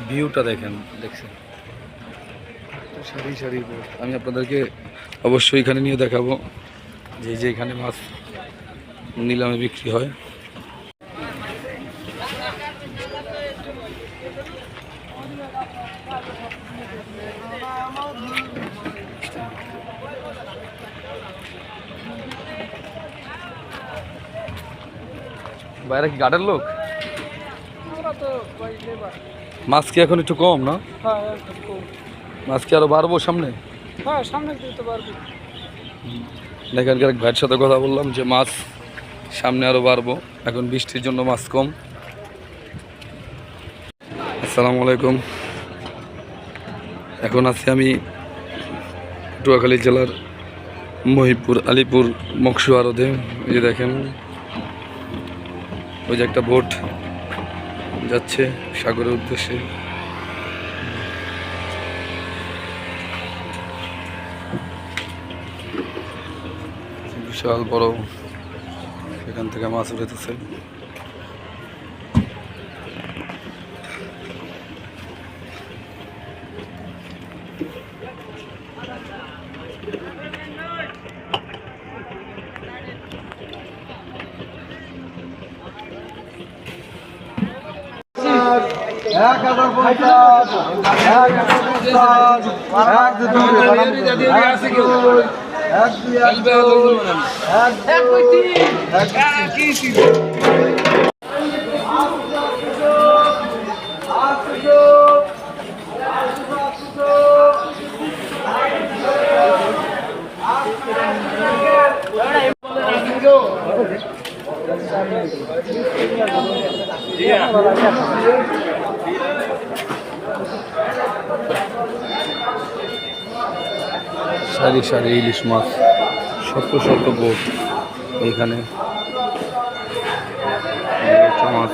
ভিউটা দেখছেন সারি সারি বোট। আমি আপনাদেরকে অবশ্যই এখানে নিয়ে দেখাবো যে এখানে মাছ নিলামে বিক্রি হয়। বাইরে কি গার্ডের লোক? মাছ কি এখন একটু কম না? মাছ কি আরো বাড়বো সামনে? এখানকার এক ভাইয়ের সাথে কথা বললাম যে মাছ সামনে আরো বাড়বো, এখন বৃষ্টির জন্য মাছ কম। আসসালামু আলাইকুম। এখন আছি আমি পটুয়াখালী জেলার মহিপুর আলিপুর মকসুয়া রোডে। এই যে দেখেন ওই যে একটা বোট যাচ্ছে সাগরের উদ্দেশ্যে। বিশাল বড়, সেখান থেকে মাছ উঠেছে। সারি সারি ইলিশ মাছ, শত শত বোট এইখানে। মাছ